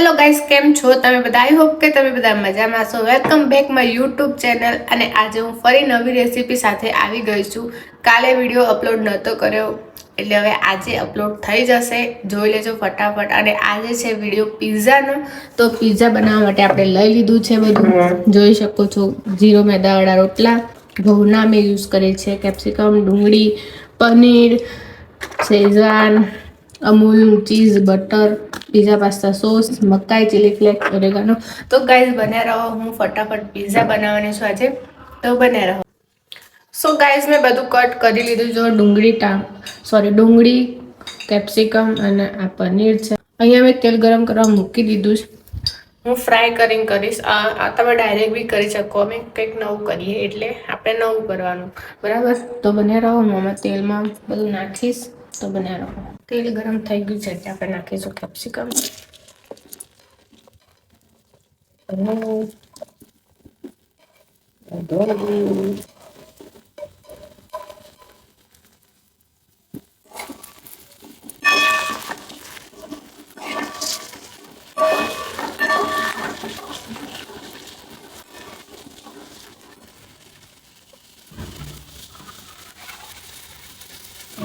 Hello guys, કેમ છો તમે બધા? આઈ હોપ કે તમે બધા મજામાં છો. Welcome back my YouTube channel. અને આજે હું ફરી નવી રેસીપી સાથે આવી ગઈ છું. કાલે વિડીયો અપલોડ નહોતો કર્યો એટલે હવે આજે અપલોડ થઈ જશે. જોઈ લેજો ફટાફટ. અને આજે છે વિડીયો પિઝાનો. તો પિઝા બનાવવા માટે આપણે લઈ લીધું છે બધું, જોઈ શકો છો. જીરો મેદાવાળા રોટલા, ઘઉંના મેં યુઝ કરે છે, કેપ્સિકમ, ડુંગળી, paneer, Schezwan, Amul, cheese, butter, pizza pasta sauce, મકાઈ, ચીલી ફ્લેક્સ, ઓરેગાનો. તો ગાઈઝ બન્યા રહો, હું ફટાફટ પિઝા બનાવવાની છું આજે. તો બન્યા રહો. સો ગાઈઝ મેં બધું કટ કરી લીધું. જો ડુંગળી, કેપ્સિકમ અને આ પનીર છે. અહીંયા મેં તેલ ગરમ કરવા મૂકી દીધું છે. હું ફ્રાય કરીને કરીશ. આ તમે ડાયરેક્ટ બી કરી શકો. અમે કંઈક નવું કરીએ એટલે આપણે નવું કરવાનું, બરાબર? તો બન્યા રહો. હું આમાં તેલમાં બધું નાખીશ. તો બન્યા રહો. તેલ ગરમ થઈ ગયું છે એટલે આપણે નાખીશું કેપ્સિકમ.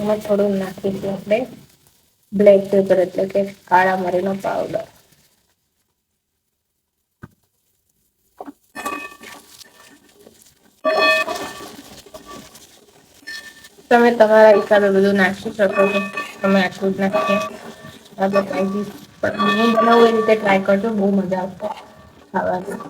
એમાં થોડું નાખીશું આપણે બ્લેક પેપર એટલે કે કાળા મરીનો પાવડર. તમે તમારા હિસાબે બધું નાખી શકો છો. તમે આટલું જ નાખીએ આપણે પણ હું બનાવું એ રીતે ટ્રાય કરજો, બહુ મજા આવશે ખાવાની.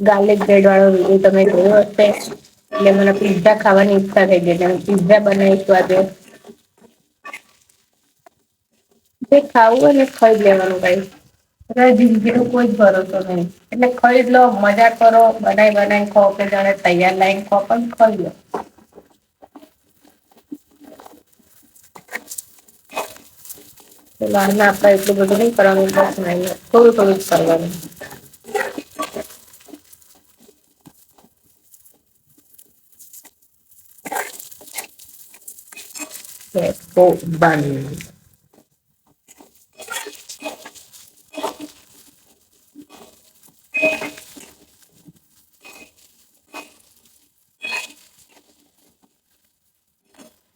ગાર્લિક બ્રેડ વાળો વિડીયો તમે જોયો હશે એટલે મને પિઝા ખાવાની ઈચ્છા થઈ ગઈ એટલે પિઝા બનાવીશું આજે. જે ખાવું હોય ને ખાઈ લેવાનું ભાઈ. જિંદગીનો કોઈ જ ભરોસો નહીં. એટલે ખાઈ લો, મજા કરો, બનાવી ખાઓ કે જાણે તૈયાર લાવીને ખાઓ, પણ ખાઈ લો. બહારના આપણે એટલું બધું નહીં કરવાનું, બસ નહીં, થોડું થોડું જ કરવાનું. બહુ બન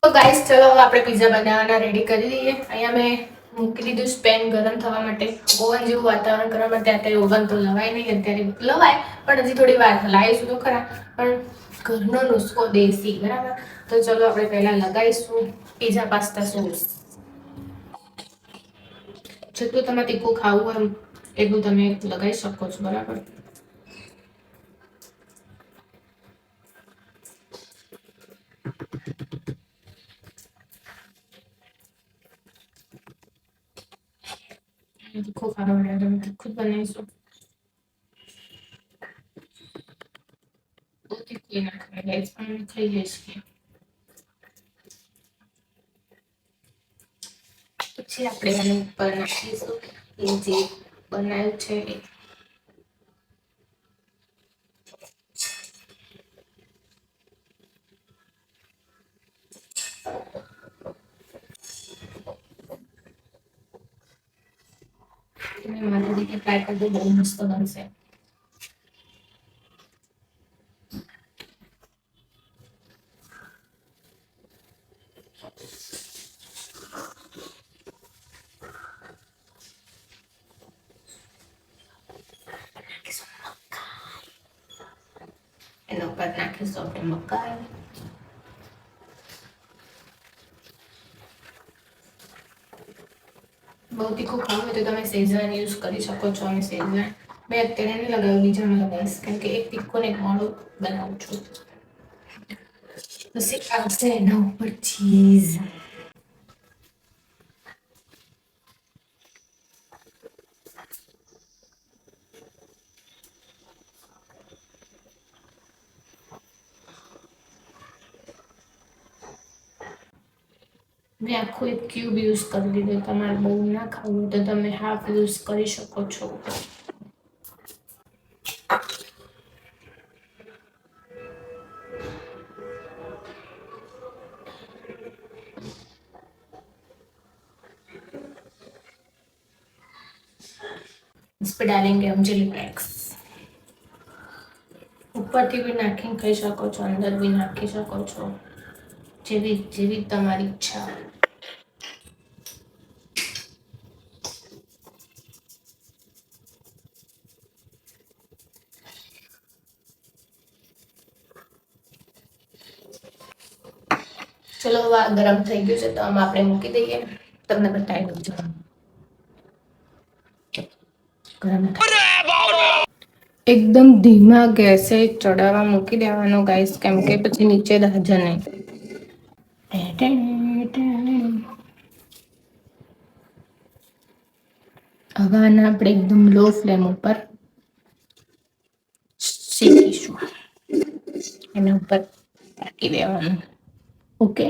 તો ગાઈસ ચલો હવે આપણે પિઝા બનાવવાના રેડી કરી દઈએ. અહીંયા મેં મૂકી દીધું સ્પેન ગરમ થવા માટે. ઓવન જેવું વાતાવરણ કરવા માટે. અત્યારે ઓવન તો લવાય નહીં, અત્યારે લવાય પણ હજી થોડી વાર લાવીશું તો ખરા. પણ ઘરનો નુસ્ખો દેશી, બરાબર? તો ચલો આપણે પહેલા લગાવીશું પિઝા પાસ્તા સોસ. જેટલું તમે તીખું ખાવું હોય એટલું તમે લગાવી શકો છો, બરાબર? તીખું ખાવા માટે તમે તીખું જ બનાવીશું. બહુ તીખું નાખવા ગાઈસ, પણ થઈ જશે. પછી આપણે આની ઉપર નાખીશું એ જે બનાવ્યું છે એ. તમે મારી રીતે ટ્રાય કરજો, બહુ મસ્ત બનશે. એના ઉપર નાખીશું આપણે મકાઈ. બહુ તીખું ખાવું હોય તો તમે શેઝવાન યુઝ કરી શકો છો. અને શેઝવાન મેં અત્યારે નહીં લગાવ્યું, બીજામાં લગાવીશ, કેમ કે એક તીખું ને એક મોડું બનાવું છું. પછી આવશે એના ઉપર ચીઝ. મેં આખું એક ક્યુબ યુઝ કરી લીધું. તમારે બહુ ના ખાવું તો તમે હાફ યુઝ કરી શકો છો. इस पे डालेंगे हम चिली फ्लेक्स. ઉપરથી બી નાખીને ખાઈ શકો છો, અંદર બી નાખી શકો છો, જેવી જેવી તમારી ઈચ્છા. ચલો હવે આ ગરમ થઈ ગયું છે તો આમાં આપણે મૂકી દઈએ. તમને બતાવી દઉં છું. ગરમ એકદમ ધીમા ગેસે ચડાવવા મૂકી દેવાનો ગાઈસ, કેમ કે પછી નીચે દાજે નહીં. હવે આને આપણે એકદમ લો ફ્લેમ ઉપર શેકીશું. એના ઉપર રાખી દેવાનું. ઓકે,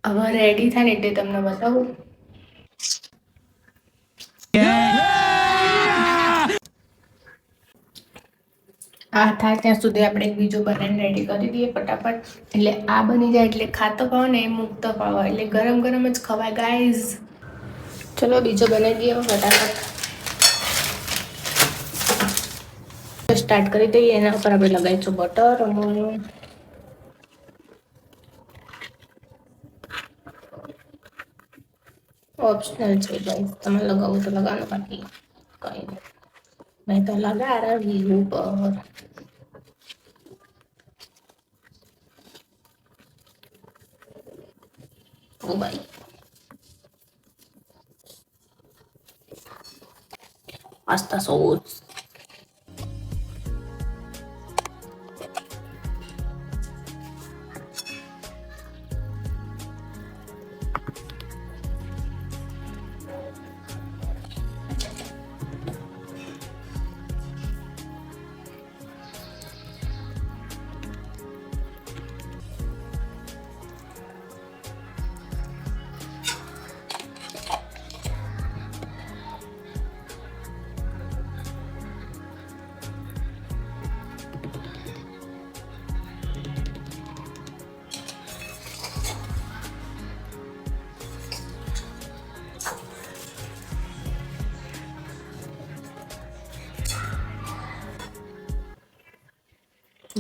હવે રેડી થાય ને એટલે તમને બતાવું. આ થાય ત્યાં સુધી આપણે બીજો બનાવીને રેડી કરી દઈએ ફટાફટ. એટલે આ બની જાય એટલે ખાતો પાવ ને એ મૂકતો પાવ, એટલે ગરમ ગરમ જ ખવાય ગાઈઝ. ચલો બીજો બનાવી દઈએ ફટાફટ. સ્ટાર્ટ કરી દઈએ. એના ઉપર આપણે લગાવીશું બટર. ઓપ્શનલ છે ગાઈઝ, તમે લગાવો તો લગાવવાનું, બાકી કંઈ નહીં. મેં તો લગા રહી ઉપર. ઓ ભાઈ, પાસ્તા સોસ.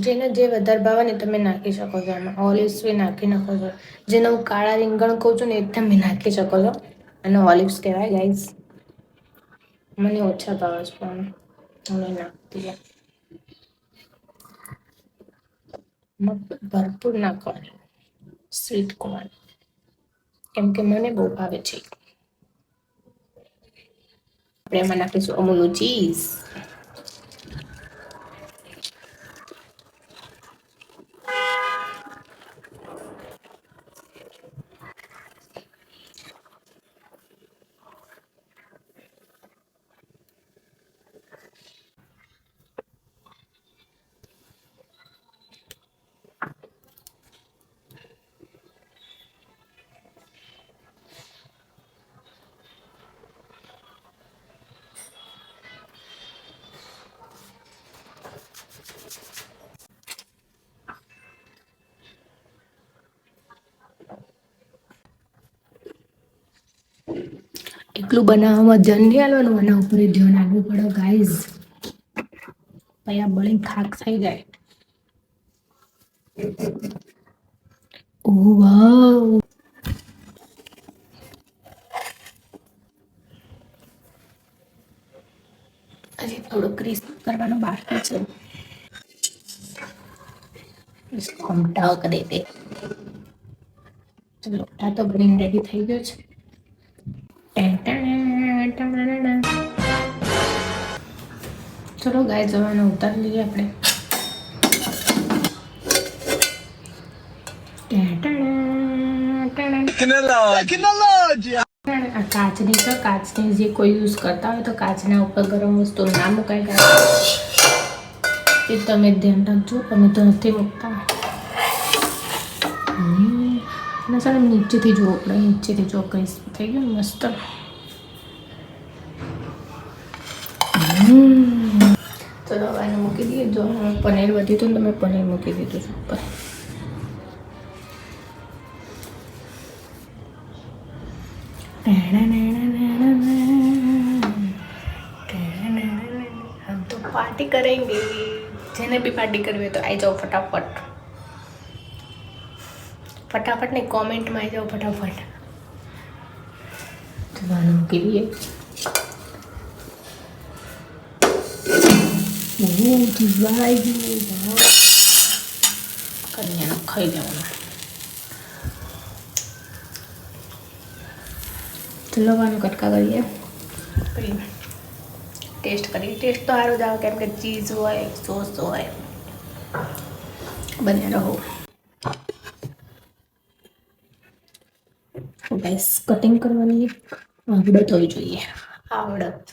જેને જે વધારે ભાવે ને તમે નાખી શકો છો. આમાં ઓલિવ્સ બી નાખી નાખો છો. જેને હું કાળા રીંગણ કહું છું ને એ તમે નાખી શકો છો. અને ઓલિવ્સ કહેવાય ગાઈઝ. મને ઓછા ભાવે છે પણ હું નાખતી. ભરપૂર નાખવાની સ્વીટ કોર્ન, કેમ કે મને બહુ ભાવે છે. આપણે એમાં નાખીશું અમૂલ ચીઝ. એકલું બનાવવામાં ધ્યાન નહીં આવવાનું, આના ઉપર ધ્યાન આપવું પડે ગાઈઝ. પછી આ બળીને ખાક થઈ જાય. ઓહ વાવ, હજી થોડું ક્રિસ્પ કરવાનું બાકી છે. इसको हम ढक देते. चलो આ તો બનીને રેડી થઈ ગયો છે. ચલો ગાય જવાનું ઉતારી લઈએ આપણે. આ કાચની છે, કાચની જે કોઈ યુઝ કરતા હોય તો કાચના ઉપર ગરમ વસ્તુ ના મુકાય ગાય. એ તમે ધ્યાન રાખજો, તમે તો નથી મૂકતા. અને સર નીચેથી જુઓ, આપણે નીચેથી જુઓ કઈ થઈ ગયું મસ્ત. ચલો આને મૂકી દઈએ. જો પનીર વધી હતું ને તમે પનીર મૂકી દીધું છે ઉપર. पार्टी करेंगे। जिन्हें भी पार्टी करनी हो तो आई जाओ फटाफट फटाफट नहीं कमेंट में आई जाओ फटाफट जवानों के लिए कन्या खाई लेवाना चलो वानु कटका करिए टेस्ट करिए टेस्ट तो सारो जाओ केम के चीज होय सॉस होय बने रहो गाइस कटिंग करवानी आवड़त होવી જોઈએ आवड़त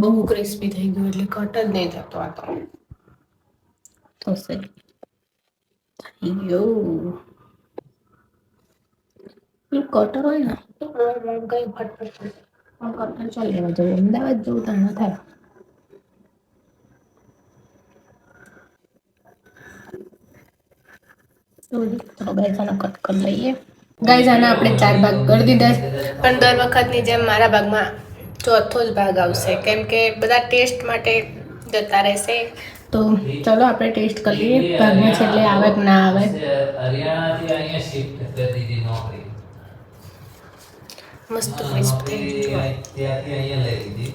बहु क्रिस्पी થઈ ગયું એટલે કટ જ નહીં થતો આ તો થશે यो ये कटर હોય ને તો કઈ ફટફટ કટર ચાલી લેવા જવું અમદાવાદ જવું તો ના થાય તો ગાઈસ આને કટ કરી લઈએ ગાઈસ આને આપણે 4 ભાગ કરી દીધા પણ દર વખતની જેમ મારા ભાગમાં ચોથો જ ભાગ આવશે કેમ કે બધા ટેસ્ટ માટે જતા રહેશે તો ચલો આપણે ટેસ્ટ કરી લઈએ ભાગમાં છેલ્લે આવે કે ના આવે હરિયાણાથી અહીંયા શિફ્ટ કરી દીધી નોકરી મસ્ત ક્રિસ્પ થઈ ગયું ત્યાંથી અહીંયા લઈ લીધી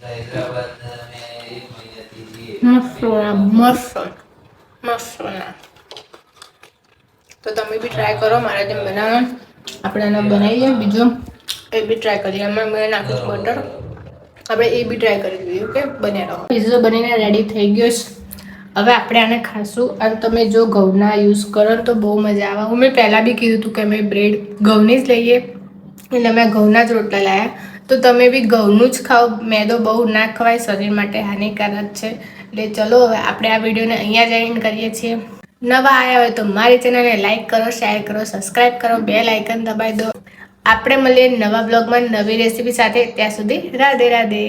હૈદરાબાદ મેં 1 મહિનાથી મસ્ત તો તમે બી ટ્રાય કરો મારા જેમ બનાવવાનું આપણે આને બનાવીએ બીજો એ બી ટ્રાય કરીએ એમાં મેં નાખ્યું બટર આપણે એ બી ટ્રાય કરી લઈએ ઓકે બને રહો પીઝો બનીને રેડી થઈ ગયો છે હવે આપણે આને ખાશું અને તમે જો ઘઉંના યુઝ કરો તો બહુ મજા આવે હું મેં પહેલાં બી કીધું હતું કે અમે બ્રેડ ઘઉંની જ લઈએ એટલે મેં ઘઉંના જ રોટલા લાવ્યા તો તમે બી ઘઉંનું જ ખાઓ મેદો બહુ ના ખવાય શરીર માટે હાનિકારક છે એટલે ચલો હવે આપણે આ વિડીયોને અહીંયા જ એન્ડ કરીએ છીએ નવા આવ્યા હોય તો મારી ચેનલને લાઈક કરો શેર કરો સબસ્ક્રાઈબ કરો બેલ આઇકન દબાવી દો આપણે મળીએ નવા બ્લોગમાં નવી રેસીપી સાથે ત્યાં સુધી રાધે રાધે